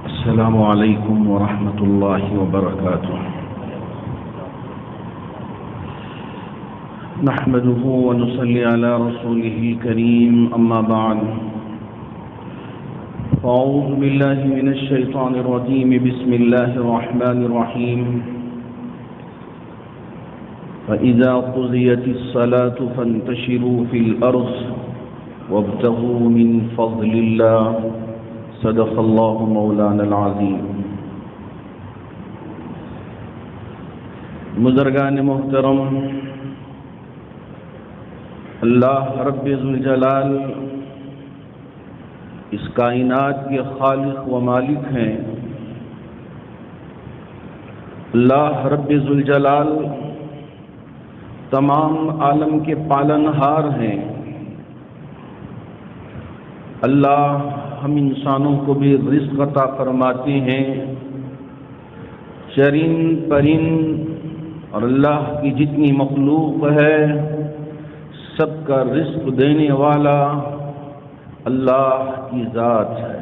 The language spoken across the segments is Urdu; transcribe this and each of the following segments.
السلام علیکم ورحمۃ اللہ وبرکاتہ. نحمده ونصلي على رسوله الكريم اما بعد. أعوذ بالله من الشيطان الرجيم. بسم الله الرحمن الرحيم. فإذا قضيت الصلاة فانتشروا في الأرض وابتغوا من فضل الله. صدق الله مولانا العظيم. بزرگان محترم، اللہ رب ذوالجلال اس کائنات کے خالق و مالک ہیں. اللہ رب ذوالجلال تمام عالم کے پالنہار ہیں. اللہ ہم انسانوں کو بھی رزق عطا فرماتے ہیں. چرند پرند اور اللہ کی جتنی مخلوق ہے سب کا رزق دینے والا اللہ کی ذات ہے.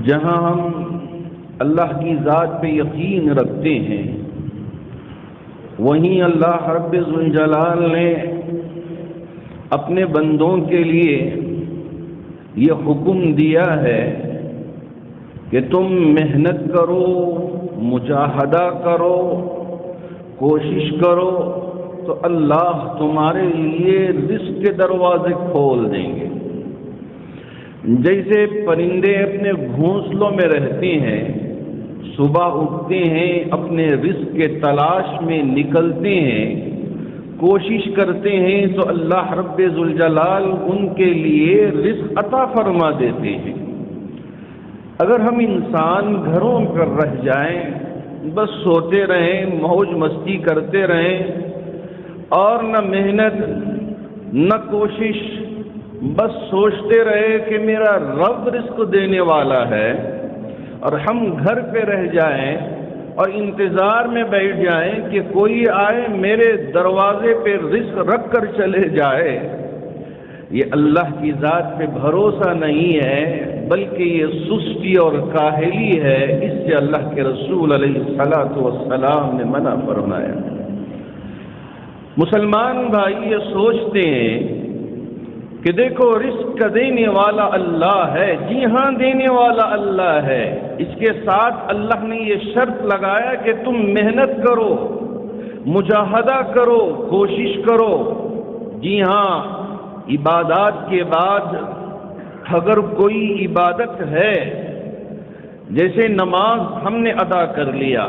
جہاں ہم اللہ کی ذات پہ یقین رکھتے ہیں وہیں اللہ رب ذوالجلال نے اپنے بندوں کے لیے یہ حکم دیا ہے کہ تم محنت کرو، مجاہدہ کرو، کوشش کرو تو اللہ تمہارے لیے رزق کے دروازے کھول دیں گے. جیسے پرندے اپنے گھونسلوں میں رہتے ہیں، صبح اٹھتے ہیں، اپنے رزق کے تلاش میں نکلتے ہیں، کوشش کرتے ہیں تو اللہ رب ذوالجلال ان کے لیے رزق عطا فرما دیتے ہیں. اگر ہم انسان گھروں پر رہ جائیں، بس سوتے رہیں، موج مستی کرتے رہیں اور نہ محنت نہ کوشش، بس سوچتے رہے کہ میرا رب رزق دینے والا ہے، اور ہم گھر پہ رہ جائیں اور انتظار میں بیٹھ جائیں کہ کوئی آئے میرے دروازے پہ رزق رکھ کر چلے جائے، یہ اللہ کی ذات پہ بھروسہ نہیں ہے بلکہ یہ سستی اور کاہلی ہے. اس سے اللہ کے رسول علیہ الصلاۃ والسلام نے منع فرمایا. مسلمان بھائی یہ سوچتے ہیں کہ دیکھو رزق کا دینے والا اللہ ہے. جی ہاں، دینے والا اللہ ہے. اس کے ساتھ اللہ نے یہ شرط لگایا کہ تم محنت کرو، مجاہدہ کرو، کوشش کرو. جی ہاں، عبادات کے بعد اگر کوئی عبادت ہے، جیسے نماز ہم نے ادا کر لیا،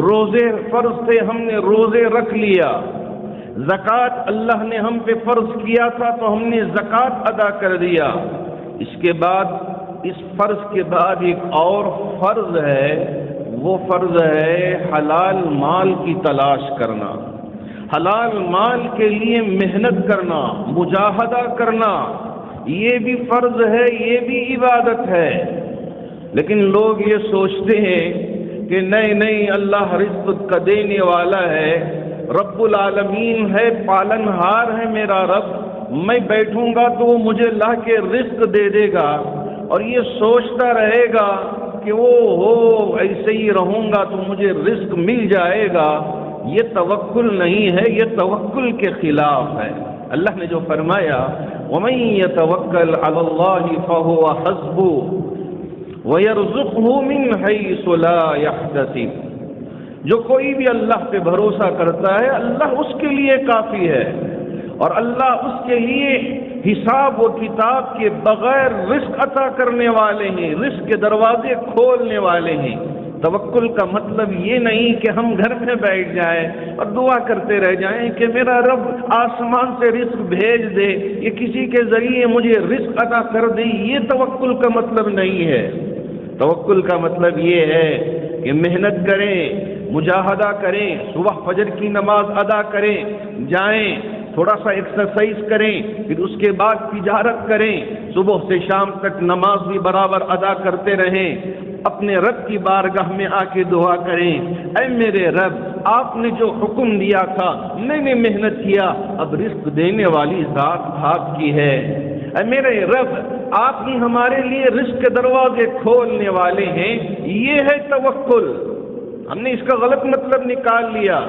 روزے فرض تھے ہم نے روزے رکھ لیا، زکوٰۃ اللہ نے ہم پہ فرض کیا تھا تو ہم نے زکوٰۃ ادا کر دیا. اس کے بعد اس فرض کے بعد ایک اور فرض ہے، وہ فرض ہے حلال مال کی تلاش کرنا، حلال مال کے لیے محنت کرنا، مجاہدہ کرنا. یہ بھی فرض ہے، یہ بھی عبادت ہے. لیکن لوگ یہ سوچتے ہیں کہ نہیں اللہ رزق کا دینے والا ہے، رب العالمین ہے، پالنہار ہے میرا رب، میں بیٹھوں گا تو وہ مجھے لا کے رزق دے دے گا، اور یہ سوچتا رہے گا کہ وہ ایسے ہی رہوں گا تو مجھے رزق مل جائے گا. یہ توکل نہیں ہے، یہ توکل کے خلاف ہے. اللہ نے جو فرمایا وَمَن يَتَوَكَّلْ عَلَى اللَّهِ فَهُوَ حَسْبُهُ وَيَرْزُقْهُ مِنْ حَيْثُ لَا يَحْتَسِبُ. جو کوئی بھی اللہ پہ بھروسہ کرتا ہے اللہ اس کے لیے کافی ہے، اور اللہ اس کے لیے حساب و کتاب کے بغیر رزق عطا کرنے والے ہیں، رزق کے دروازے کھولنے والے ہیں. توکل کا مطلب یہ نہیں کہ ہم گھر میں بیٹھ جائیں اور دعا کرتے رہ جائیں کہ میرا رب آسمان سے رزق بھیج دے، یہ کسی کے ذریعے مجھے رزق عطا کر دے. یہ توکل کا مطلب نہیں ہے. توکل کا مطلب یہ ہے کہ محنت کریں، مجاہدہ کریں، صبح فجر کی نماز ادا کریں، جائیں تھوڑا سا ایکسرسائز کریں، پھر اس کے بعد تجارت کریں، صبح سے شام تک نماز بھی برابر ادا کرتے رہیں، اپنے رب کی بارگاہ میں آ کے دعا کریں، اے میرے رب آپ نے جو حکم دیا تھا میں نے محنت کیا، اب رزق دینے والی ذات آپ کی ہے۔ اے میرے رب آپ ہی ہمارے لیے رزق کے دروازے کھولنے والے ہیں، یہ ہے توکل۔ ہم نے اس کا غلط مطلب نکال لیا،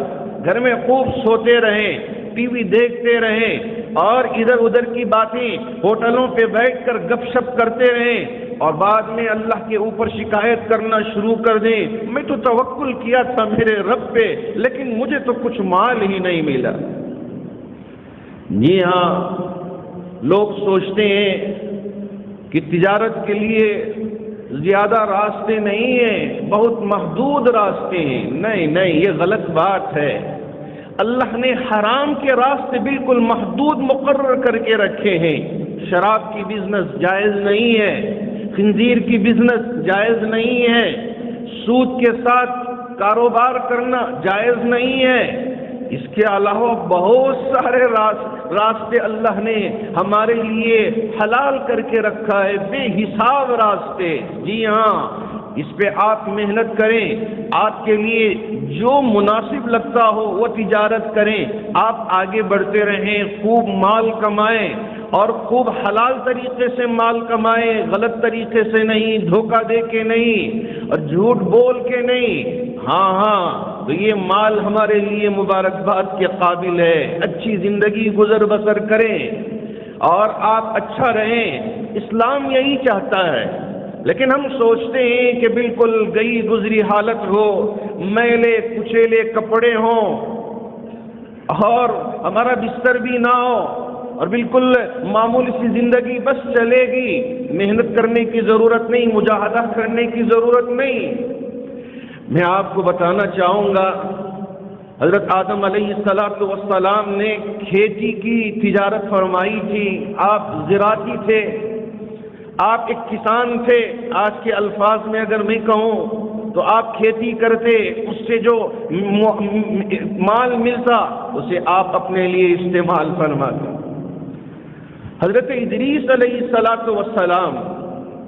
گھر میں خوب سوتے رہیں، ٹی وی دیکھتے رہیں اور ادھر ادھر کی باتیں ہوٹلوں پہ بیٹھ کر گپ شپ کرتے رہیں اور بعد میں اللہ کے اوپر شکایت کرنا شروع کر دیں، میں تو توکل کیا تھا میرے رب پہ لیکن مجھے تو کچھ مال ہی نہیں ملا۔ جی ہاں، لوگ سوچتے ہیں کہ تجارت کے لیے زیادہ راستے نہیں ہیں، بہت محدود راستے ہیں۔ نہیں، یہ غلط بات ہے۔ اللہ نے حرام کے راستے بالکل محدود مقرر کر کے رکھے ہیں۔ شراب کی بزنس جائز نہیں ہے، خنزیر کی بزنس جائز نہیں ہے، سود کے ساتھ کاروبار کرنا جائز نہیں ہے۔ اس کے علاوہ بہت سارے راستے اللہ نے ہمارے لیے حلال کر کے رکھا ہے، بے حساب راستے۔ جی ہاں، اس پہ آپ محنت کریں، آپ کے لیے جو مناسب لگتا ہو وہ تجارت کریں، آپ آگے بڑھتے رہیں، خوب مال کمائیں اور خوب حلال طریقے سے مال کمائیں، غلط طریقے سے نہیں، دھوکہ دے کے نہیں اور جھوٹ بول کے نہیں۔ ہاں تو یہ مال ہمارے لیے مبارکباد کے قابل ہے۔ اچھی زندگی گزر بسر کریں اور آپ اچھا رہیں، اسلام یہی چاہتا ہے۔ لیکن ہم سوچتے ہیں کہ بالکل گئی گزری حالت ہو، میلے کچیلے کپڑے ہوں اور ہمارا بستر بھی نہ ہو اور بالکل معمولی سی زندگی بس چلے گی، محنت کرنے کی ضرورت نہیں، مجاہدہ کرنے کی ضرورت نہیں۔ میں آپ کو بتانا چاہوں گا، حضرت آدم علیہ السلام نے کھیتی کی تجارت فرمائی تھی۔ آپ زراعتی تھے، آپ ایک کسان تھے۔ آج کے الفاظ میں اگر میں کہوں تو آپ کھیتی کرتے، اس سے جو مال ملتا اسے آپ اپنے لیے استعمال فرماتے۔ حضرت ادریس علیہ السلام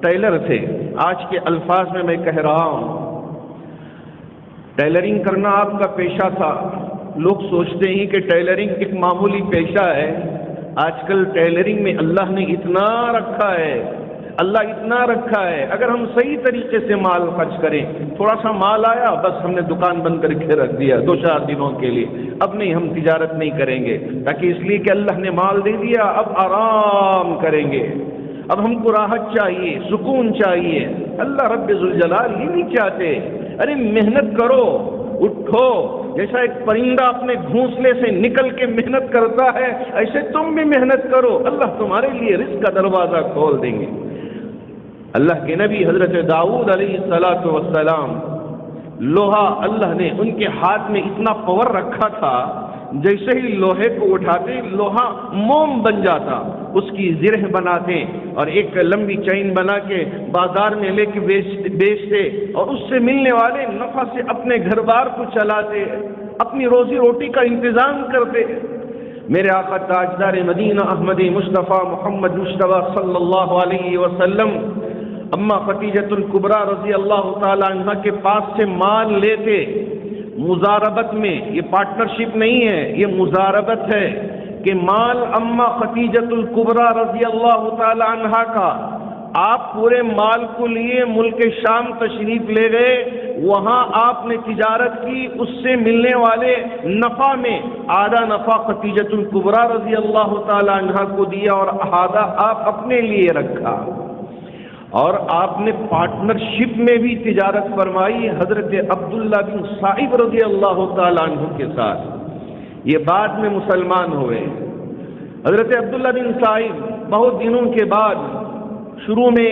ٹیلر تھے۔ آج کے الفاظ میں کہہ رہا ہوں، ٹیلرنگ کرنا آپ کا پیشہ تھا۔ لوگ سوچتے ہیں کہ ٹیلرنگ ایک معمولی پیشہ ہے۔ آج کل ٹیلرنگ میں اللہ نے اتنا رکھا ہے، اللہ اتنا رکھا ہے، اگر ہم صحیح طریقے سے مال خرچ کریں، تھوڑا سا مال آیا بس ہم نے دکان بند کر کے رکھ دیا 2-4 دنوں کے لیے، اب نہیں، ہم تجارت نہیں کریں گے، تاکہ اس لیے کہ اللہ نے مال دے دیا، اب آرام کریں گے، اب ہم کو راحت چاہیے، سکون چاہیے۔ اللہ رب ذوالجلال یہ نہیں چاہتے۔ ارے محنت کرو، اٹھو، جیسا ایک پرندہ اپنے گھونسلے سے نکل کے محنت کرتا ہے ایسے تم بھی محنت کرو، اللہ تمہارے لیے رزق کا دروازہ کھول دیں گے۔ اللہ کے نبی حضرت داؤد علیہ السلام، لوہا اللہ نے ان کے ہاتھ میں اتنا پاور رکھا تھا، جیسے ہی لوہے کو اٹھاتے لوہا موم بن جاتا، اس کی زرہ بناتے اور ایک لمبی چین بنا کے بازار میں لے کے بیچتے اور اس سے ملنے والے نفع سے اپنے گھر بار کو چلاتے، اپنی روزی روٹی کا انتظام کرتے۔ میرے آقا تاجدار مدینہ احمد مصطفیٰ محمد مصطفیٰ صلی اللہ علیہ وسلم اما خدیجۃ الکبریٰ رضی اللہ تعالی عنہ کے پاس سے مال لیتے، مزاربت میں، یہ پارٹنرشپ نہیں ہے، یہ مزاربت ہے کہ مال اما خدیجۃ الکبریٰ رضی اللہ تعالی عنہ کا، آپ پورے مال کو لیے ملک شام تشریف لے گئے، وہاں آپ نے تجارت کی، اس سے ملنے والے نفع میں آدھا نفع خدیجۃ الکبریٰ رضی اللہ تعالی عنہ کو دیا اور آدھا آپ اپنے لیے رکھا۔ اور آپ نے پارٹنرشپ میں بھی تجارت فرمائی حضرت عبداللہ بن صائب رضی اللہ تعالیٰ عنہ کے ساتھ، یہ بعد میں مسلمان ہوئے۔ حضرت عبداللہ بن صائب بہت دنوں کے بعد شروع میں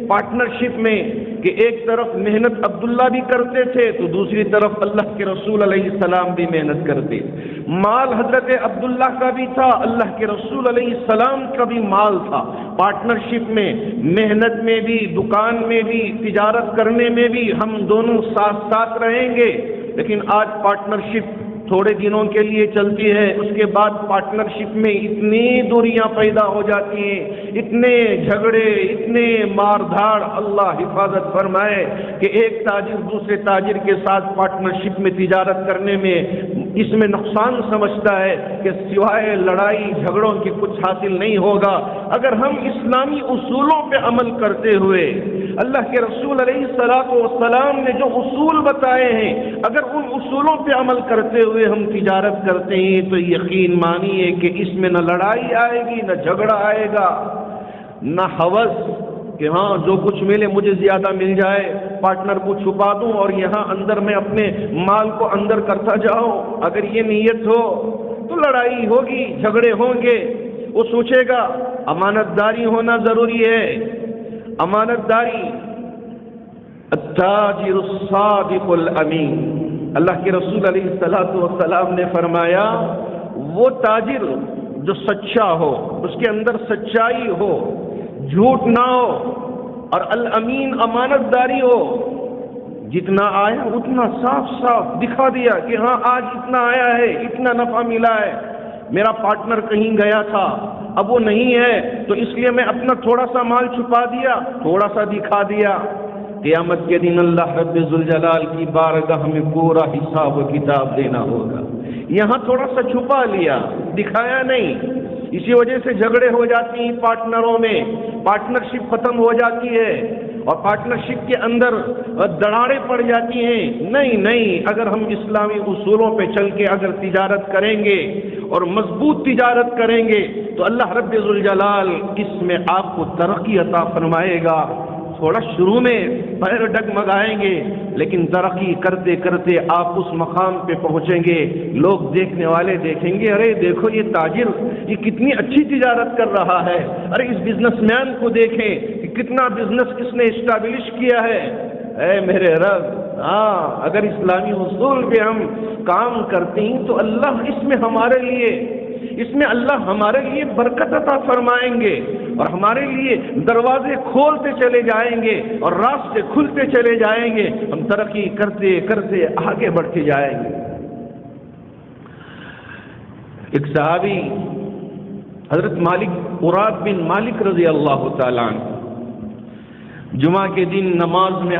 پارٹنرشپ میں کہ ایک طرف محنت عبداللہ بھی کرتے تھے تو دوسری طرف اللہ کے رسول علیہ السلام بھی محنت کرتے، مال حضرت عبداللہ کا بھی تھا، اللہ کے رسول علیہ السلام کا بھی مال تھا۔ پارٹنرشپ میں، محنت میں بھی، دکان میں بھی، تجارت کرنے میں بھی ہم دونوں ساتھ ساتھ رہیں گے۔ لیکن آج پارٹنرشپ تھوڑے دنوں کے لیے چلتی ہے، اس کے بعد پارٹنرشپ میں اتنی دوریاں پیدا ہو جاتی ہیں، اتنے جھگڑے، اتنے مار دھاڑ، اللہ حفاظت فرمائے کہ ایک تاجر دوسرے تاجر کے ساتھ پارٹنرشپ میں تجارت کرنے میں اس میں نقصان سمجھتا ہے کہ سوائے لڑائی جھگڑوں کی کچھ حاصل نہیں ہوگا۔ اگر ہم اسلامی اصولوں پہ عمل کرتے ہوئے، اللہ کے رسول علیہ السلام نے جو اصول بتائے ہیں، اگر ان اصولوں پہ عمل کرتے ہوئے ہم تجارت کرتے ہیں تو یقین مانیے کہ اس میں نہ لڑائی آئے گی، نہ جھگڑا آئے گا، نہ ہوس کہ ہاں جو کچھ ملے مجھے زیادہ مل جائے، پارٹنر کو چھپا دوں اور یہاں اندر میں اپنے مال کو اندر کرتا جاؤں۔ اگر یہ نیت ہو تو لڑائی ہوگی، جھگڑے ہوں گے۔ وہ سوچے گا امانت داری ہونا ضروری ہے، امانت داری۔ التاجر الصادق الامین، اللہ کے رسول علیہ السلام نے فرمایا وہ تاجر جو سچا ہو، اس کے اندر سچائی ہو، جھوٹ نہ ہو، اور الامین امانت داری ہو، جتنا آیا اتنا صاف صاف دکھا دیا کہ ہاں آج اتنا آیا ہے، اتنا نفع ملا ہے، میرا پارٹنر کہیں گیا تھا اب وہ نہیں ہے تو اس لیے میں اپنا تھوڑا سا مال چھپا دیا، تھوڑا سا دکھا دیا۔ قیامت کے دن اللہ رب ذوالجلال کی بارگاہ میں پورا حساب و کتاب دینا ہوگا۔ یہاں تھوڑا سا چھپا لیا، دکھایا نہیں، اسی وجہ سے جھگڑے ہو جاتی ہیں پارٹنروں میں، پارٹنرشپ ختم ہو جاتی ہے اور پارٹنرشپ کے اندر دراڑیں پڑ جاتی ہیں۔ نہیں، اگر ہم اسلامی اصولوں پہ چل کے اگر تجارت کریں گے اور مضبوط تجارت کریں گے تو اللہ رب ذوالجلال اس میں آپ کو ترقی عطا فرمائے گا۔ تھوڑا شروع میں پیر ڈگمگائیں گے لیکن ترقی کرتے کرتے آپ اس مقام پہ پہنچیں گے، لوگ دیکھنے والے دیکھیں گے ارے دیکھو یہ تاجر یہ کتنی اچھی تجارت کر رہا ہے، ارے اس بزنس مین کو دیکھیں کہ کتنا بزنس اس نے اسٹیبلش کیا ہے۔ اے میرے رب، ہاں اگر اسلامی اصول پہ ہم کام کرتے ہیں تو اللہ اس میں ہمارے لیے برکت عطا فرمائیں گے اور ہمارے لیے دروازے کھولتے چلے جائیں گے اور راستے کھلتے چلے جائیں گے، ہم ترقی کرتے کرتے آگے بڑھتے جائیں گے۔ ایک صحابی حضرت مراد بن مالک رضی اللہ تعالیٰ عنہ جمعہ کے دن نماز میں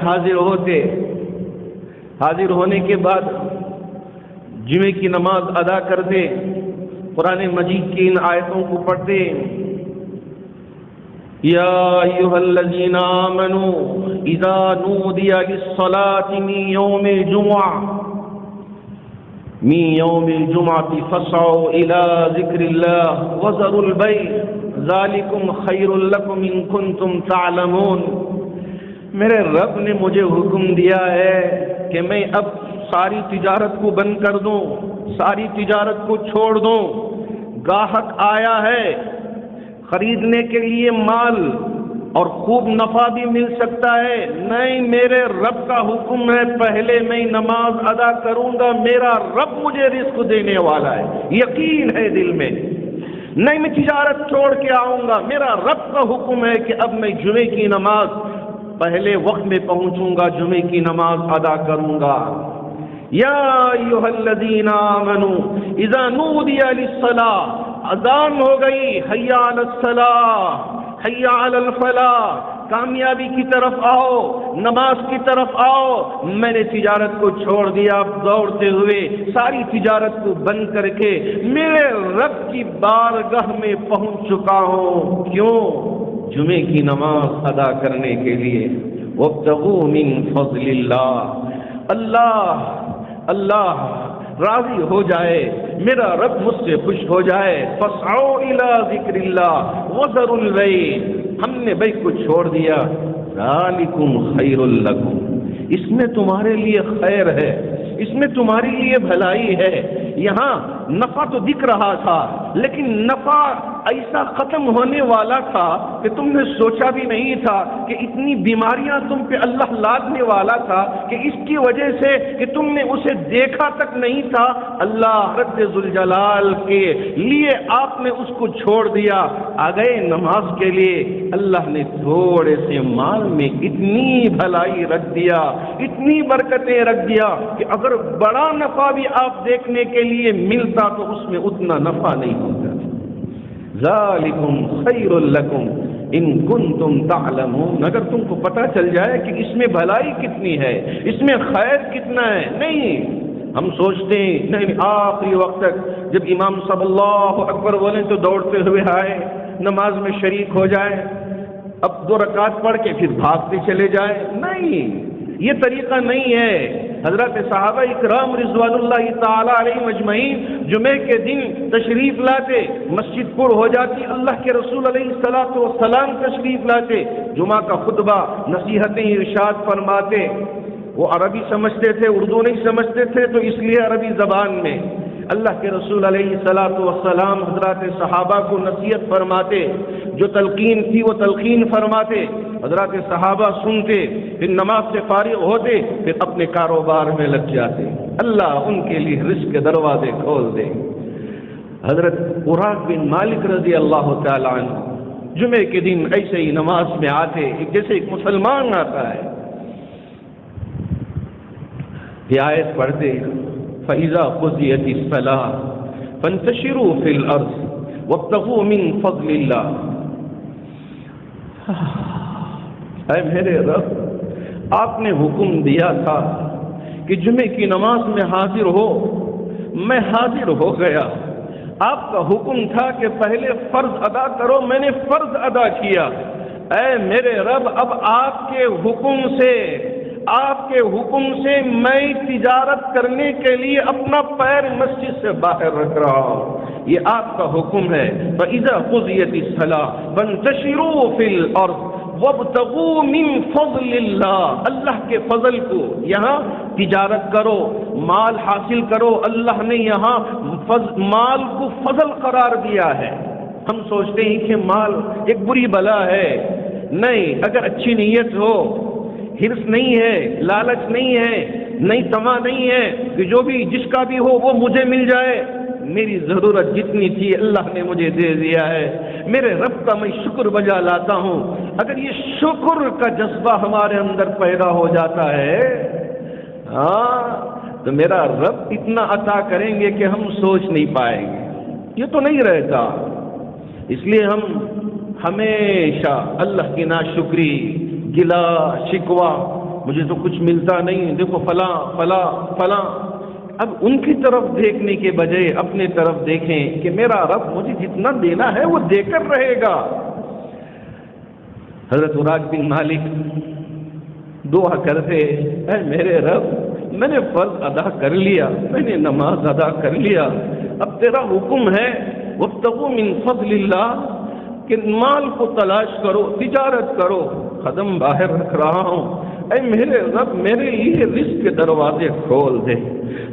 حاضر ہونے کے بعد جمعے کی نماز ادا کرتے، قرآن مجید کی ان آیتوں کو پڑھتے، یا ایھا الذین آمنوا اذا نودی للصلاۃ من یوم الجمعۃ فاسعوا الی ذکر اللہ وذروا البیع ذالکم خیر لکم ان کنتم تعلمون۔ میرے رب نے مجھے حکم دیا ہے کہ میں اب ساری تجارت کو بند کر دوں، ساری تجارت کو چھوڑ دوں۔ گاہک آیا ہے خریدنے کے لیے مال اور خوب نفع بھی مل سکتا ہے، نہیں میرے رب کا حکم ہے پہلے میں نماز ادا کروں گا، میرا رب مجھے رزق دینے والا ہے، یقین ہے دل میں، نہیں میں تجارت چھوڑ کے آؤں گا، میرا رب کا حکم ہے کہ اب میں جمعے کی نماز پہلے وقت میں پہنچوں گا، جمعے کی نماز ادا کروں گا۔ یا ایھا الذین آمنوا اذا نودی للصلاۃ، اذان ہو گئی، حی علی الصلاۃ حی علی الفلاح، کامیابی کی طرف آؤ، نماز کی طرف آؤ۔ میں نے تجارت کو چھوڑ دیا، اب دوڑتے ہوئے ساری تجارت کو بند کر کے میرے رب کی بارگاہ میں پہنچ چکا ہوں۔ کیوں؟ جمعے کی نماز ادا کرنے کے لیے۔ وابتغوا من فضل اللہ راضی ہو جائے، میرا رب مجھ سے خوش ہو جائے۔ فاسعوا الی ذکر اللہ وذروا البیع، ہم نے بیع کو چھوڑ دیا، ذالکم خیر لکم، اس میں تمہارے لیے خیر ہے، اس میں تمہارے لیے بھلائی ہے۔ یہاں نفع تو دکھ رہا تھا لیکن نفع ایسا ختم ہونے والا تھا کہ تم نے سوچا بھی نہیں تھا کہ اتنی بیماریاں تم پہ اللہ لادنے والا تھا کہ اس کی وجہ سے کہ تم نے اسے دیکھا تک نہیں تھا، اللہ رب ذوالجلال کے لیے آپ نے اس کو چھوڑ دیا، آ گئے نماز کے لیے، اللہ نے تھوڑے سے مال میں اتنی بھلائی رکھ دیا، اتنی برکتیں رکھ دیا کہ اگر بڑا نفع بھی آپ دیکھنے کے لیے ملتا تو اس میں اتنا نفع نہیں ہوتا۔ ذالکم خیر لکم ان کنتم تعلمون، اگر تم کو پتہ چل جائے کہ اس میں بھلائی کتنی ہے، اس میں خیر کتنا ہے۔ نہیں، ہم سوچتے ہیں نہیں، آخری وقت تک جب امام صلی اللہ اکبر بولیں تو دوڑتے ہوئے آئے، نماز میں شریک ہو جائے، اب 2 رکعت پڑھ کے پھر بھاگتے چلے جائے۔ نہیں، یہ طریقہ نہیں ہے۔ حضرت صحابہ اکرام رضوان اللہ تعالی علیہ مجمعین جمعے کے دن تشریف لاتے، مسجد پر ہو جاتی، اللہ کے رسول علیہ الصلوۃ والسلام تشریف لاتے، جمعہ کا خطبہ نصیحتیں ارشاد فرماتے۔ وہ عربی سمجھتے تھے، اردو نہیں سمجھتے تھے، تو اس لیے عربی زبان میں اللہ کے رسول علیہ الصلوۃ والسلام حضرات صحابہ کو نصیحت فرماتے، جو تلقین تھی وہ تلقین فرماتے، حضرات صحابہ سنتے، پھر نماز سے فارغ ہوتے، پھر اپنے کاروبار میں لگ جاتے، اللہ ان کے لیے رزق کے دروازے کھول دے۔ حضرت عراق بن مالک رضی اللہ تعالی عنہ جمعے کے دن ایسے ہی نماز میں آتے، جیسے ایک مسلمان آتا ہے، یہ آیت پڑھتے فَإِذَا قُضِيَتِ الصَّلَاةُ فَانتَشِرُوا فِي الْأَرْضِ وَابْتَغُوا مِن فَضْلِ اللَّهِ۔ اے میرے رب، آپ نے حکم دیا تھا کہ جمعے کی نماز میں حاضر ہو، میں حاضر ہو گیا۔ آپ کا حکم تھا کہ پہلے فرض ادا کرو، میں نے فرض ادا کیا۔ اے میرے رب، اب آپ کے حکم سے میں تجارت کرنے کے لیے اپنا پیر مسجد سے باہر رکھ رہا ہوں، یہ آپ کا حکم ہے۔ فَإِذَا قُضِيَتِ الصَّلَاةُ فَانتَشِرُوا فِي الْأَرْضِ وَابْتَغُوا مِن فَضْلِ اللَّهِ، اللہ کے فضل کو، یہاں تجارت کرو، مال حاصل کرو، اللہ نے یہاں مال کو فضل قرار دیا ہے۔ ہم سوچتے ہیں کہ مال ایک بری بلا ہے، نہیں، اگر اچھی نیت ہو، حرص نہیں ہے، لالچ نہیں ہے، نہیں طمع نہیں ہے کہ جو بھی جس کا بھی ہو وہ مجھے مل جائے، میری ضرورت جتنی تھی اللہ نے مجھے دے دیا ہے، میرے رب کا میں شکر بجا لاتا ہوں۔ اگر یہ شکر کا جذبہ ہمارے اندر پیدا ہو جاتا ہے تو میرا رب اتنا عطا کریں گے کہ ہم سوچ نہیں پائیں گے، یہ تو نہیں رہتا۔ اس لیے ہم ہمیشہ اللہ کی ناشکری، گلا شکوہ، مجھے تو کچھ ملتا نہیں، دیکھو فلاں فلاں فلاں، اب ان کی طرف دیکھنے کے بجائے اپنے طرف دیکھیں کہ میرا رب مجھے جتنا دینا ہے وہ دے کر رہے گا۔ حضرت عراق بن مالک دعا کرتے، اے میرے رب، میں نے فرض ادا کر لیا، میں نے نماز ادا کر لیا، اب تیرا حکم ہے وابتغوا من فضل اللہ کہ مال کو تلاش کرو، تجارت کرو، قدم باہر رکھ رہا ہوں، اے میرے رب میرے لیے رزق کے دروازے کھول دے،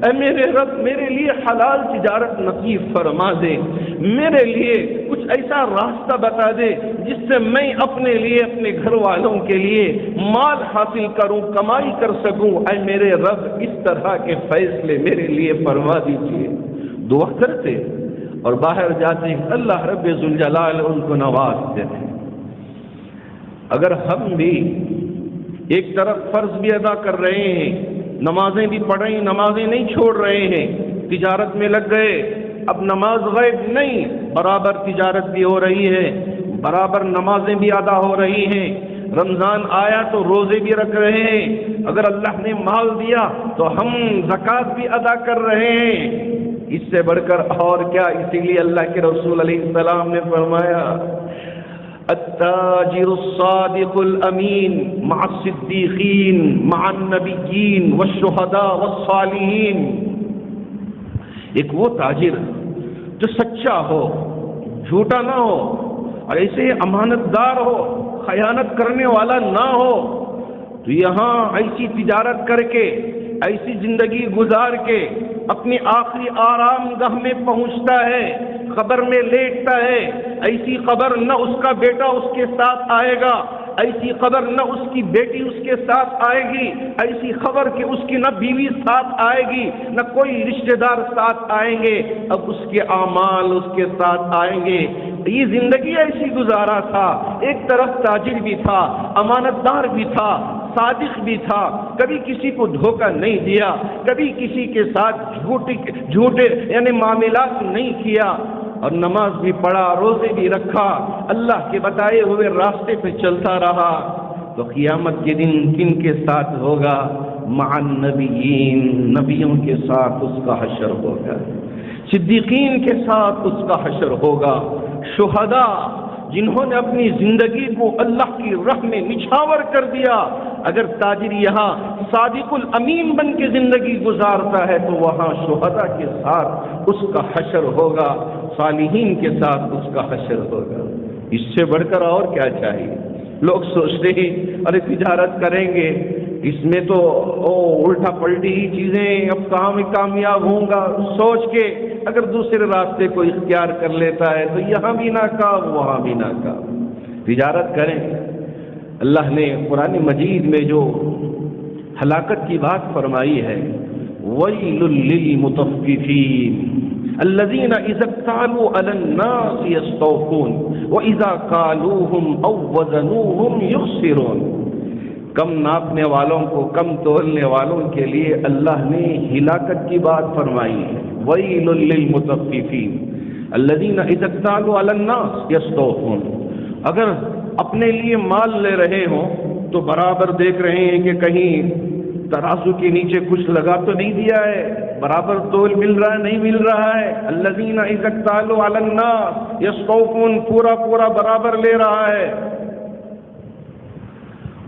اے میرے رب میرے لیے حلال تجارت نصیب فرما دے، میرے لیے کچھ ایسا راستہ بتا دے جس سے میں اپنے لیے، اپنے گھر والوں کے لیے مال حاصل کروں، کمائی کر سکوں، اے میرے رب اس طرح کے فیصلے میرے لیے فرما دیجیے۔ دعا کرتے اور باہر جاتے، اللہ رب ذوالجلال ان کو نوازتے تھے۔ اگر ہم بھی ایک طرف فرض بھی ادا کر رہے ہیں، نمازیں بھی پڑھ رہے ہیں، نمازیں نہیں چھوڑ رہے ہیں، تجارت میں لگ گئے، اب نماز غائب نہیں، برابر تجارت بھی ہو رہی ہے، برابر نمازیں بھی ادا ہو رہی ہیں، رمضان آیا تو روزے بھی رکھ رہے ہیں، اگر اللہ نے مال دیا تو ہم زکوٰۃ بھی ادا کر رہے ہیں، اس سے بڑھ کر اور کیا؟ اسی لیے اللہ کے رسول علیہ السلام نے فرمایا التاجر الصادق الامین مع الصدیقین مع النبیین والشہداء والصالحین، ایک وہ تاجر جو سچا ہو، جھوٹا نہ ہو، اور ایسے امانت دار ہو، خیانت کرنے والا نہ ہو، تو یہاں ایسی تجارت کر کے، ایسی زندگی گزار کے اپنی آخری آرام گاہ میں پہنچتا ہے، قبر میں لیٹتا ہے، ایسی قبر نہ اس کا بیٹا اس کے ساتھ آئے گا، ایسی قبر نہ اس کی بیٹی اس کے ساتھ آئے گی، ایسی خبر کہ اس کی نہ بیوی ساتھ آئے گی، نہ کوئی رشتہ دار ساتھ آئیں گے، اب اس کے اعمال اس کے ساتھ آئیں گے۔ یہ زندگی ایسی گزارا تھا، ایک طرف تاجر بھی تھا، امانت دار بھی تھا، صادق بھی تھا، کبھی کسی کو دھوکہ نہیں دیا، کبھی کسی کے ساتھ جھوٹے یعنی معاملات نہیں کیا، اور نماز بھی پڑھا، روزے بھی رکھا، اللہ کے بتائے ہوئے راستے پہ چلتا رہا۔ تو قیامت کے دن کن کے ساتھ ہوگا؟ مع النبیین، نبیوں کے ساتھ اس کا حشر ہوگا، صدیقین کے ساتھ اس کا حشر ہوگا، شہداء جنہوں نے اپنی زندگی کو اللہ کی راہ میں نچھاور کر دیا۔ اگر تاجر یہاں صادق الامین بن کے زندگی گزارتا ہے تو وہاں شہداء کے ساتھ اس کا حشر ہوگا، صالحین کے ساتھ اس کا حشر ہوگا۔ اس سے بڑھ کر اور کیا چاہیے؟ لوگ سوچتے ہیں ارے تجارت کریں گے، اس میں تو الٹا پلٹی ہی چیزیں، اب کہاں میں کامیاب ہوں گا، سوچ کے اگر دوسرے راستے کو اختیار کر لیتا ہے تو یہاں بھی ناکام وہاں بھی ناکام۔ تجارت کریں۔ اللہ نے قرآن مجید میں جو ہلاکت کی بات فرمائی ہے، وَيْلٌ لِّلْمُطَفِّفِينَ الَّذِينَ إِذَا اكْتَالُوا عَلَى النَّاسِ يَسْتَوْفُونَ وَإِذَا كَالُوهُمْ أَوْ وَّزَنُوهُمْ يُخْسِرُونَ۔ کم ناپنے والوں کو، کم تولنے والوں کے لیے اللہ نے ہلاکت کی بات فرمائی ہے۔ وَيْلٌ لِّلْمُطَفِّفِينَ الَّذِينَ إِذَا اكْتَالُوا عَلَى النَّاسِ يَسْتَوْفُونَ۔ اگر اپنے لیے مال لے رہے ہوں تو برابر دیکھ رہے ہیں کہ کہیں ترازو کے نیچے کچھ لگا تو نہیں دیا ہے، برابر تول مل رہا ہے نہیں مل رہا ہے۔ الذین اذا اکتالوا علی الناس یستوفون، پورا پورا برابر لے رہا ہے۔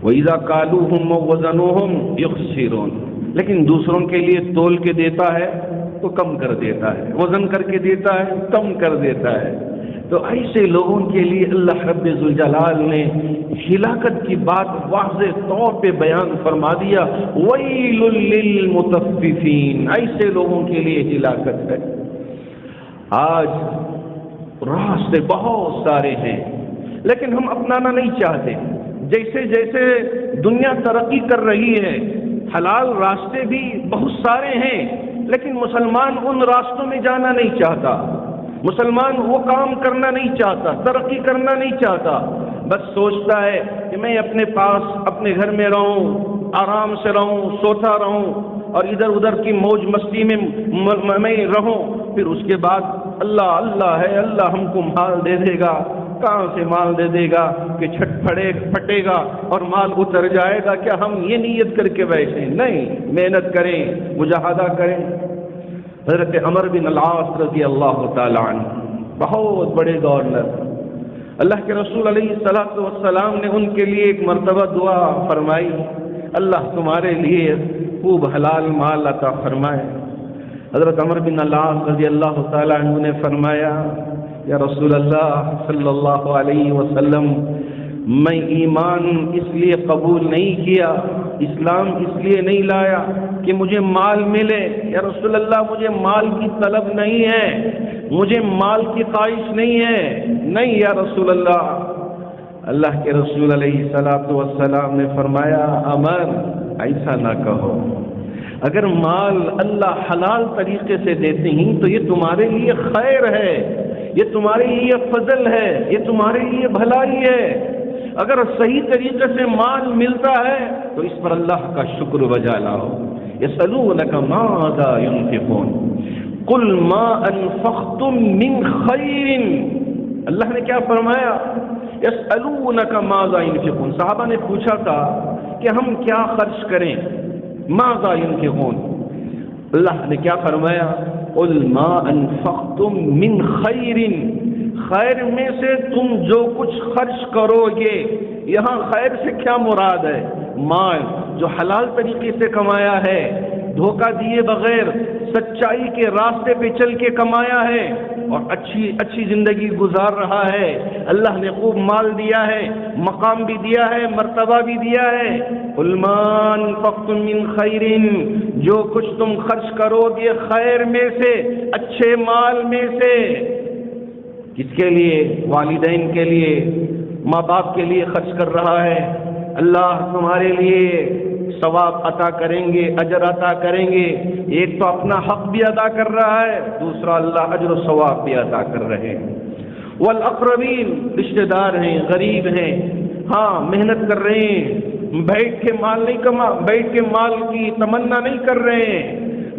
وَإِذَا كَالُوهُمْ وَوَزَنُوهُمْ يُخْسِرُونَ، لیکن دوسروں کے لیے تول کے دیتا ہے تو کم کر دیتا ہے، وزن کر کے دیتا ہے کم کر دیتا ہے۔ تو ایسے لوگوں کے لیے اللہ رب ذوالجلال نے ہلاکت کی بات واضح طور پہ بیان فرما دیا، وَيْلٌ لِّلْمُطَفِّفِينَ، ایسے لوگوں کے لیے ہلاکت ہے۔ آج راستے بہت سارے ہیں لیکن ہم اپنانا نہیں چاہتے۔ جیسے جیسے دنیا ترقی کر رہی ہے، حلال راستے بھی بہت سارے ہیں لیکن مسلمان ان راستوں میں جانا نہیں چاہتا، مسلمان وہ کام کرنا نہیں چاہتا، ترقی کرنا نہیں چاہتا، بس سوچتا ہے کہ میں اپنے پاس اپنے گھر میں رہوں، آرام سے رہوں، سوتا رہوں اور ادھر ادھر کی موج مستی میں میں رہوں، پھر اس کے بعد اللہ اللہ ہے، اللہ ہم کو مال دے دے گا۔ کہاں سے مال دے دے گا کہ چھٹ پھٹے گا اور مال اتر جائے گا؟ کیا ہم یہ نیت کر کے بیٹھیں؟ نہیں، محنت کریں، مجاہدہ کریں۔ حضرت عمر بن العاص رضی اللہ تعالیٰ عنہ بہت بڑے گورنر، اللہ کے رسول علیہ الصلوۃ والسلام نے ان کے لیے ایک مرتبہ دعا فرمائی، اللہ تمہارے لیے خوب حلال مال عطا فرمائے۔ حضرت عمر بن العاص رضی اللہ تعالیٰ عنہ نے فرمایا، یا رسول اللہ صلی اللہ علیہ وسلم، میں ایمان اس لیے قبول نہیں کیا، اسلام اس لیے نہیں لایا کہ مجھے مال ملے۔ یا رسول اللہ، مجھے مال کی طلب نہیں ہے، مجھے مال کی خواہش نہیں ہے، نہیں یا رسول اللہ۔ اللہ کے رسول علیہ الصلوۃ والسلام نے فرمایا، عمر ایسا نہ کہو، اگر مال اللہ حلال طریقے سے دیتے ہیں تو یہ تمہارے لیے خیر ہے، یہ تمہارے لیے فضل ہے، یہ تمہارے لیے بھلائی ہے۔ اگر صحیح طریقے سے مال ملتا ہے تو اس پر اللہ کا شکر بجا لاؤ۔ یسألونک ماذا ينفقون قل ما انفقتم من خیر، اللہ نے کیا فرمایا؟ یسألونک ماذا ينفقون، صحابہ نے پوچھا تھا کہ ہم کیا خرچ کریں، ماذا ينفقون، اللہ نے کیا فرمایا؟ قل ما انفقتم من خیر، خیر میں سے تم جو کچھ خرچ کرو گے۔ یہاں خیر سے کیا مراد ہے؟ مال جو حلال طریقے سے کمایا ہے، دھوکہ دیے بغیر سچائی کے راستے پہ چل کے کمایا ہے اور اچھی زندگی گزار رہا ہے، اللہ نے خوب مال دیا ہے، مقام بھی دیا ہے، مرتبہ بھی دیا ہے۔ قل ما انفقتم من خیر، جو کچھ تم خرچ کرو گے خیر میں سے، اچھے مال میں سے، کس کے لیے؟ والدین کے لیے، ماں باپ کے لیے خرچ کر رہا ہے، اللہ تمہارے لیے ثواب عطا کریں گے، اجر عطا کریں گے۔ ایک تو اپنا حق بھی ادا کر رہا ہے، دوسرا اللہ اجر و ثواب بھی عطا کر رہے ہیں۔ والاقربین، رشتہ دار ہیں، غریب ہیں، ہاں محنت کر رہے ہیں، بیٹھ کے مال کی تمنا نہیں کر رہے ہیں،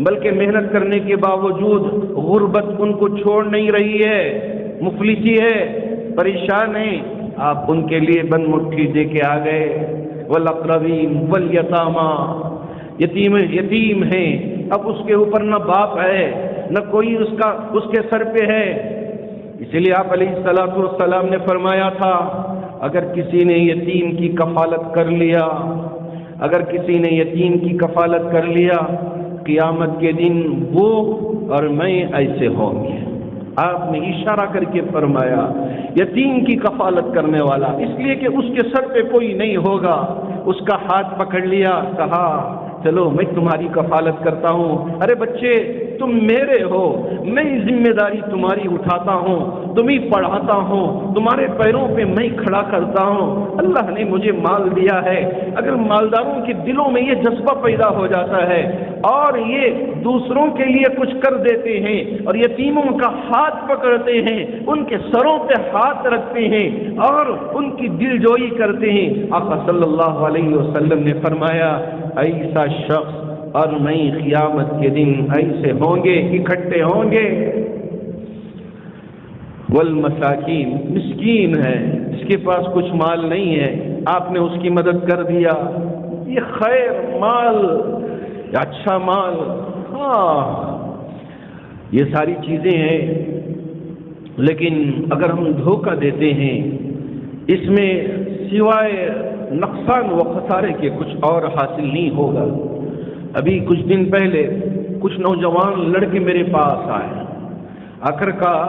بلکہ محنت کرنے کے باوجود غربت ان کو چھوڑ نہیں رہی ہے، مفلسی ہے، پریشان ہیں، آپ ان کے لیے بند مٹھی دے کے آ گئے۔ والاقربین والیتاما، یتیم ہیں، اب اس کے اوپر نہ باپ ہے نہ کوئی اس کے سر پہ ہے، اسی لیے آپ علیہ الصلوۃ والسلام نے فرمایا تھا اگر کسی نے یتیم کی کفالت کر لیا، اگر کسی نے یتیم کی کفالت کر لیا، قیامت کے دن وہ اور میں ایسے ہوں گے۔ آپ نے اشارہ کر کے فرمایا یتیم کی کفالت کرنے والا، اس لیے کہ اس کے سر پہ کوئی نہیں ہوگا، اس کا ہاتھ پکڑ لیا، کہا چلو میں تمہاری کفالت کرتا ہوں، ارے بچے تم میرے ہو، میں ذمہ داری تمہاری اٹھاتا ہوں، تمہیں پڑھاتا ہوں، تمہارے پیروں پہ میں کھڑا کرتا ہوں، اللہ نے مجھے مال دیا ہے۔ اگر مالداروں کے دلوں میں یہ جذبہ پیدا ہو جاتا ہے اور یہ دوسروں کے لیے کچھ کر دیتے ہیں اور یتیموں کا ہاتھ پکڑتے ہیں، ان کے سروں پہ ہاتھ رکھتے ہیں اور ان کی دل جوئی کرتے ہیں، آقا صلی اللہ علیہ وسلم نے فرمایا ایسا شخص اور میں قیامت کے دن ایسے ہوں گے، اکٹھے ہوں گے۔ والمساکین، مسکین ہے، جس کے پاس کچھ مال نہیں ہے، آپ نے اس کی مدد کر دیا، یہ خیر مال، اچھا مال، ہاں یہ ساری چیزیں ہیں، لیکن اگر ہم دھوکہ دیتے ہیں اس میں سوائے نقصان و خسارے کے کچھ اور حاصل نہیں ہوگا۔ ابھی کچھ دن پہلے کچھ نوجوان لڑکے میرے پاس آئے، آ کر کہا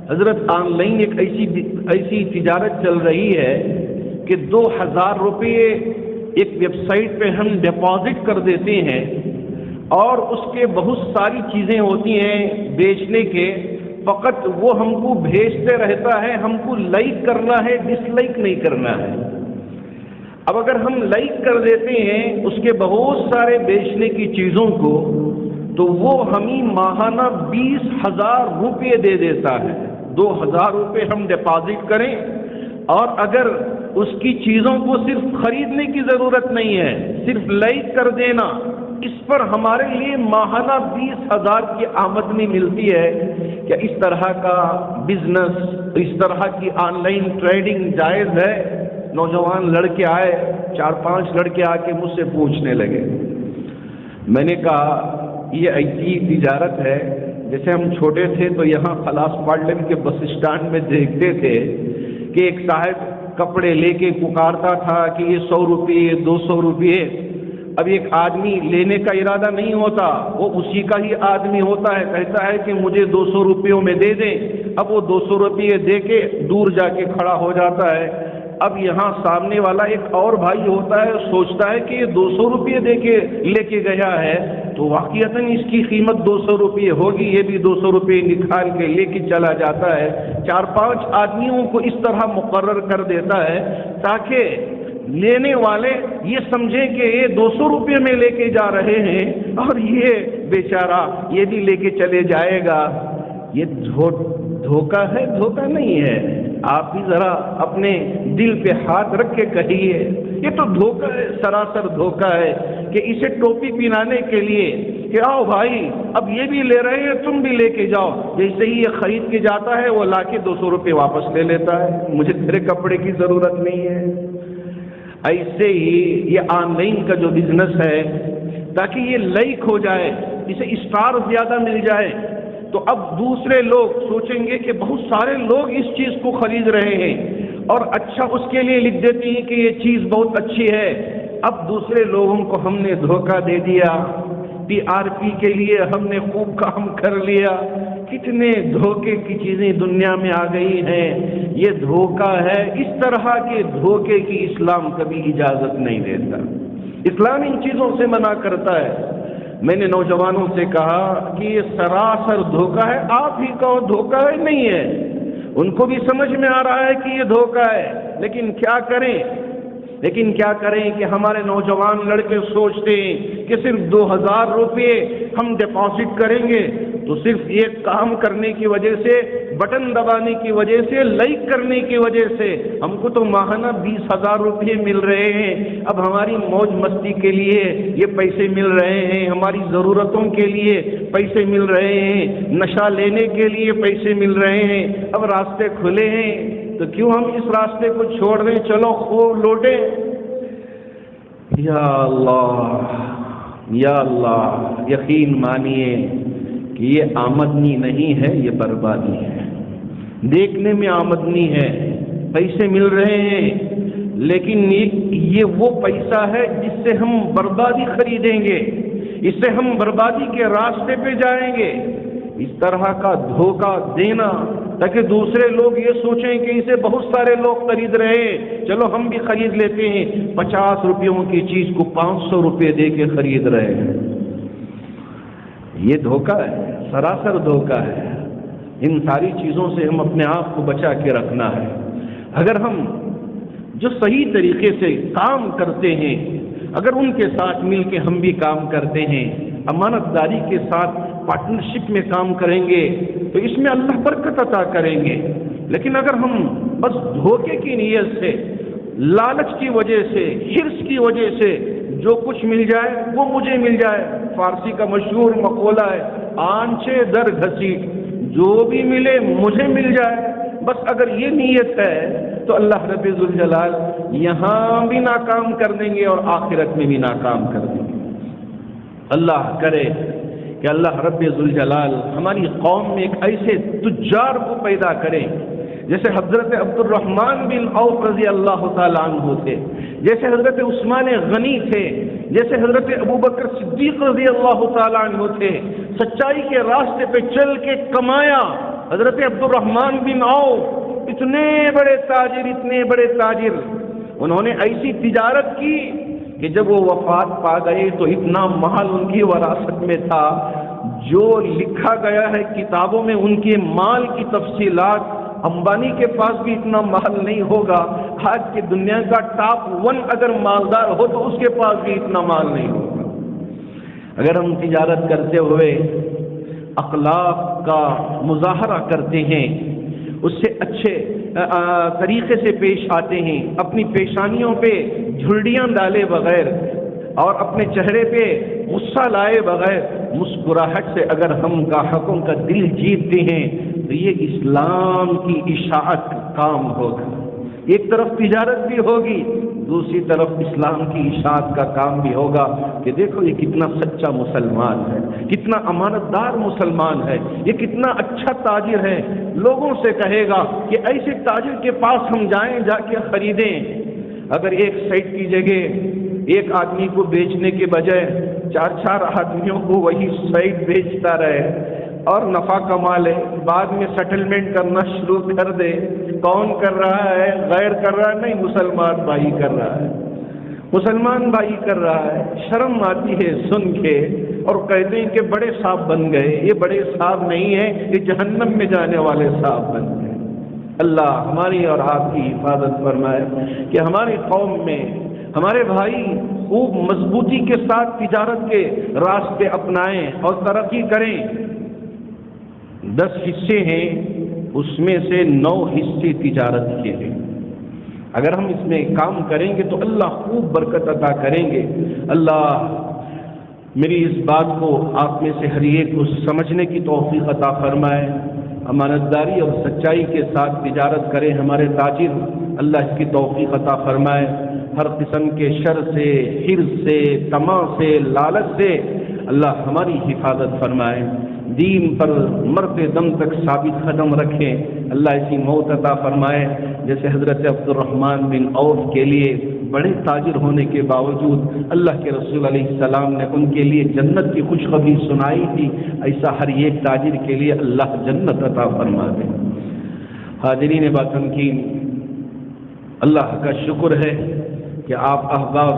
حضرت آن لائن ایک ایسی تجارت چل رہی ہے کہ 2000 روپے ایک ویب سائٹ پہ ہم ڈپازٹ کر دیتے ہیں اور اس کے بہت ساری چیزیں ہوتی ہیں بیچنے کے، فقط وہ ہم کو بھیجتے رہتا ہے، ہم کو لائک کرنا ہے، ڈس لائک نہیں کرنا ہے۔ اب اگر ہم لائک کر دیتے ہیں اس کے بہت سارے بیچنے کی چیزوں کو تو وہ ہمیں ماہانہ 20,000 روپے دے دیتا ہے۔ 2000 روپے ہم ڈپازٹ کریں اور اگر اس کی چیزوں کو صرف خریدنے کی ضرورت نہیں ہے، صرف لائک کر دینا، اس پر ہمارے لیے ماہانہ 20,000 کی آمدنی ملتی ہے۔ کیا اس طرح کا بزنس، اس طرح کی آن لائن ٹریڈنگ جائز ہے؟ نوجوان لڑکے آئے، 4-5 لڑکے آ کے مجھ سے پوچھنے لگے۔ میں نے کہا یہ ایسی تجارت ہے جیسے ہم چھوٹے تھے تو یہاں خلاص پارلن کے بس اسٹینڈ میں دیکھتے تھے کہ ایک صاحب کپڑے لے کے پکارتا تھا کہ یہ 100 روپے 200 روپے، اب ایک آدمی لینے کا ارادہ نہیں ہوتا، وہ اسی کا ہی آدمی ہوتا ہے، کہتا ہے کہ مجھے 200 روپیوں میں دے دیں، اب وہ 200 روپے دے کے دور جا کے کھڑا ہو جاتا ہے۔ اب یہاں سامنے والا ایک اور بھائی ہوتا ہے، سوچتا ہے کہ یہ 200 روپے دے کے لے کے گیا ہے تو واقعتاً اس کی قیمت 200 روپے ہوگی، یہ بھی 200 روپے نکال کے لے کے چلا جاتا ہے۔ 4-5 آدمیوں کو اس طرح مقرر کر دیتا ہے تاکہ لینے والے یہ سمجھیں کہ یہ 200 روپے میں لے کے جا رہے ہیں اور یہ بیچارہ یہ بھی لے کے چلے جائے گا۔ یہ دھوکہ ہے؟ دھوکہ نہیں ہے۔ آپ بھی ذرا اپنے دل پہ ہاتھ رکھ کے کہیے یہ تو دھوکہ ہے، سراسر دھوکہ ہے کہ اسے ٹوپی پہنانے کے لیے کہ آؤ بھائی اب یہ بھی لے رہے ہیں تم بھی لے کے جاؤ، جیسے ہی یہ خرید کے جاتا ہے وہ لا کے 200 روپے واپس لے لیتا ہے، مجھے تیرے کپڑے کی ضرورت نہیں ہے۔ ایسے ہی یہ آن لائن کا جو بزنس ہے، تاکہ یہ لائک ہو جائے، اسے اسٹار زیادہ مل جائے تو اب دوسرے لوگ سوچیں گے کہ بہت سارے لوگ اس چیز کو خرید رہے ہیں اور اچھا اس کے لیے لکھ دیتے ہیں کہ یہ چیز بہت اچھی ہے۔ اب دوسرے لوگوں کو ہم نے دھوکہ دے دیا، TRP کے لیے ہم نے خوب کام کر لیا۔ کتنے دھوکے کی چیزیں دنیا میں آ گئی ہیں، یہ دھوکہ ہے۔ اس طرح کے دھوکے کی اسلام کبھی اجازت نہیں دیتا، اسلام ان چیزوں سے منع کرتا ہے۔ میں نے نوجوانوں سے کہا کہ یہ سراسر دھوکہ ہے، آپ ہی کہو دھوکہ ہے نہیں ہے، ان کو بھی سمجھ میں آ رہا ہے کہ یہ دھوکہ ہے، لیکن کیا کریں کہ ہمارے نوجوان لڑکے سوچتے ہیں کہ صرف 2000 روپے ہم ڈپازٹ کریں گے تو صرف ایک کام کرنے کی وجہ سے، بٹن دبانے کی وجہ سے، لائک کرنے کی وجہ سے ہم کو تو ماہانہ 20,000 روپے مل رہے ہیں۔ اب ہماری موج مستی کے لیے یہ پیسے مل رہے ہیں، ہماری ضرورتوں کے لیے پیسے مل رہے ہیں، نشہ لینے کے لیے پیسے مل رہے ہیں، اب راستے کھلے ہیں تو کیوں ہم اس راستے کو چھوڑ دیں؟ چلو خوب لوٹیں۔ یا اللہ، یقین مانیے کہ یہ آمدنی نہیں ہے، یہ بربادی ہے۔ دیکھنے میں آمدنی ہے، پیسے مل رہے ہیں، لیکن یہ وہ پیسہ ہے جس سے ہم بربادی خریدیں گے، اس سے ہم بربادی کے راستے پہ جائیں گے۔ اس طرح کا دھوکہ دینا تاکہ دوسرے لوگ یہ سوچیں کہ اسے بہت سارے لوگ خرید رہے ہیں، چلو ہم بھی خرید لیتے ہیں، 50 روپیوں کی چیز کو 500 روپے دے کے خرید رہے ہیں۔ یہ دھوکہ ہے، سراسر دھوکہ ہے۔ ان ساری چیزوں سے ہم اپنے آپ کو بچا کے رکھنا ہے۔ اگر ہم جو صحیح طریقے سے کام کرتے ہیں، اگر ان کے ساتھ مل کے ہم بھی کام کرتے ہیں، امانت داری کے ساتھ پارٹنرشپ میں کام کریں گے تو اس میں اللہ برکت عطا کریں گے۔ لیکن اگر ہم بس دھوکے کی نیت سے، لالچ کی وجہ سے، حرص کی وجہ سے جو کچھ مل جائے وہ مجھے مل جائے، فارسی کا مشہور مقولہ ہے آنچے در گھسیٹ، جو بھی ملے مجھے مل جائے، بس اگر یہ نیت ہے تو اللہ رب ذوالجلال یہاں بھی ناکام کر دیں گے اور آخرت میں بھی ناکام کر دیں گے۔ اللہ کرے کہ اللہ رب ذوالجلال ہماری قوم میں ایک ایسے تجار کو پیدا کرے جیسے حضرت عبد الرحمن بن عوف رضی اللہ تعالیٰ عنہ تھے، جیسے حضرت عثمان غنی تھے، جیسے حضرت ابوبکر صدیق رضی اللہ تعالیٰ عنہ تھے، سچائی کے راستے پہ چل کے کمایا۔ حضرت عبد الرحمن بن عوف اتنے بڑے تاجر، انہوں نے ایسی تجارت کی کہ جب وہ وفات پا گئے تو اتنا مال ان کی وراثت میں تھا، جو لکھا گیا ہے کتابوں میں ان کے مال کی تفصیلات، امبانی کے پاس بھی اتنا مال نہیں ہوگا۔ آج کی دنیا کا ٹاپ 1 اگر مالدار ہو تو اس کے پاس بھی اتنا مال نہیں ہوگا۔ اگر ہم تجارت کرتے ہوئے اخلاق کا مظاہرہ کرتے ہیں، اس سے اچھے طریقے سے پیش آتے ہیں، اپنی پیشانیوں پہ جھرڑیاں ڈالے بغیر اور اپنے چہرے پہ غصہ لائے بغیر مسکراہٹ سے اگر ہم گاہکوں کا دل جیتتے ہیں تو یہ اسلام کی اشاعت کا کام ہوگا۔ ایک طرف تجارت بھی ہوگی، دوسری طرف اسلام کی اشاعت کا کام بھی ہوگا کہ دیکھو یہ کتنا سچا مسلمان ہے، کتنا امانت دار مسلمان ہے، یہ کتنا اچھا تاجر ہے۔ لوگوں سے کہے گا کہ ایسے تاجر کے پاس ہم جائیں، جا کے خریدیں۔ اگر ایک سائٹ کی جگہ ایک آدمی کو بیچنے کے بجائے 4 آدمیوں کو وہی سائٹ بیچتا رہے اور نفع کما لے، بعد میں سیٹلمنٹ کرنا شروع کر دے، کون کر رہا ہے؟ غیر کر رہا ہے؟ نہیں، مسلمان بھائی کر رہا ہے، مسلمان بھائی کر رہا ہے۔ شرم آتی ہے سن کے، اور کہتے ہیں کہ بڑے صاحب بن گئے۔ یہ بڑے صاحب نہیں ہیں، یہ جہنم میں جانے والے صاحب بن گئے۔ اللہ ہماری اور آپ کی حفاظت فرمائے کہ ہماری قوم میں ہمارے بھائی خوب مضبوطی کے ساتھ تجارت کے راستے اپنائیں اور ترقی کریں۔ 10 حصے ہیں، اس میں سے 9 حصے تجارت کے ہیں۔ اگر ہم اس میں کام کریں گے تو اللہ خوب برکت عطا کریں گے۔ اللہ میری اس بات کو آپ میں سے ہر ایک کو سمجھنے کی توفیق عطا فرمائے، امانت داری اور سچائی کے ساتھ تجارت کریں ہمارے تاجر، اللہ اس کی توفیق عطا فرمائے۔ ہر قسم کے شر سے، حرص سے، طمع سے، لالچ سے اللہ ہماری حفاظت فرمائے، دین پر مرتے دم تک ثابت قدم رکھیں۔ اللہ ایسی موت عطا فرمائے جیسے حضرت عبد الرحمن بن عوف کے لیے بڑے تاجر ہونے کے باوجود اللہ کے رسول علیہ السلام نے ان کے لیے جنت کی خوشخبری سنائی تھی، ایسا ہر ایک تاجر کے لیے اللہ جنت عطا فرما دے۔ حاضرین باتمکین، اللہ کا شکر ہے کہ آپ احباب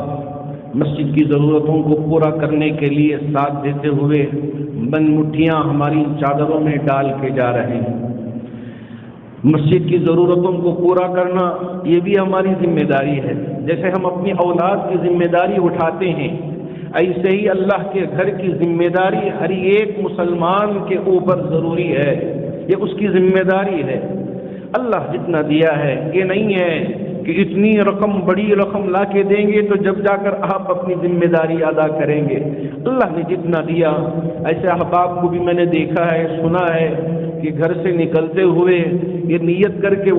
مسجد کی ضرورتوں کو پورا کرنے کے لیے ساتھ دیتے ہوئے بند مٹھیاں ہماری چادروں میں ڈال کے جا رہے ہیں۔ مسجد کی ضرورتوں کو پورا کرنا یہ بھی ہماری ذمہ داری ہے. جیسے ہم اپنی اولاد کی ذمہ داری اٹھاتے ہیں، ایسے ہی اللہ کے گھر کی ذمہ داری ہر ایک مسلمان کے اوپر ضروری ہے. یہ اس کی ذمہ داری ہے. اللہ جتنا دیا ہے یہ نہیں ہے کہ اتنی رقم، بڑی رقم لا کے دیں گے تو جب جا کر آپ اپنی ذمہ داری ادا کریں گے. اللہ نے جتنا دیا، ایسے احباب کو بھی میں نے دیکھا ہے، سنا ہے کہ گھر سے نکلتے ہوئے یہ نیت کر کے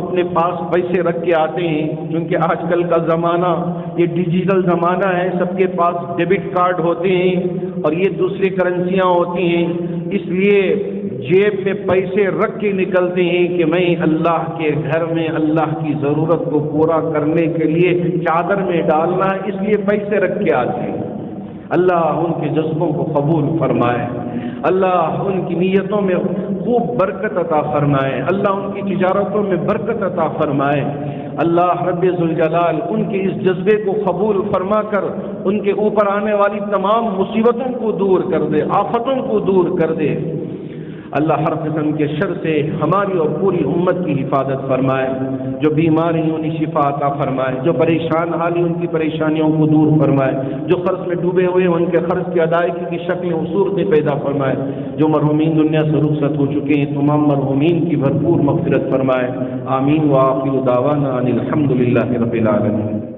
اپنے پاس پیسے رکھ کے آتے ہیں، کیونکہ آج کل کا زمانہ یہ ڈیجیٹل زمانہ ہے، سب کے پاس ڈیبٹ کارڈ ہوتے ہیں اور یہ دوسری کرنسیاں ہوتی ہیں، اس لیے جیب میں پیسے رکھ کے نکلتے ہیں کہ میں اللہ کے گھر میں اللہ کی ضرورت کو پورا کرنے کے لیے چادر میں ڈالنا ہے، اس لیے پیسے رکھ کے آتے ہیں. اللہ ان کے جذبوں کو قبول فرمائے، اللہ ان کی نیتوں میں خوب برکت عطا فرمائے، اللہ ان کی تجارتوں میں برکت عطا فرمائے. اللہ رب ذوالجلال ان کے اس جذبے کو قبول فرما کر ان کے اوپر آنے والی تمام مصیبتوں کو دور کر دے، آفتوں کو دور کر دے. اللہ ہر قسم کے شر سے ہماری اور پوری امت کی حفاظت فرمائے. جو بیماری ہیں انہیں شفا عطا فرمائے، جو پریشان حالی ان کی پریشانیوں کو دور فرمائے، جو قرض میں ڈوبے ہوئے ان کے قرض کی ادائیگی کی شکلیں و صورتیں پیدا فرمائے. جو مرحومین دنیا سے رخصت ہو چکے ہیں تمام مرحومین کی بھرپور مغفرت فرمائے. آمین. وآخر دعوانا ان الحمد للہ رب العالمین.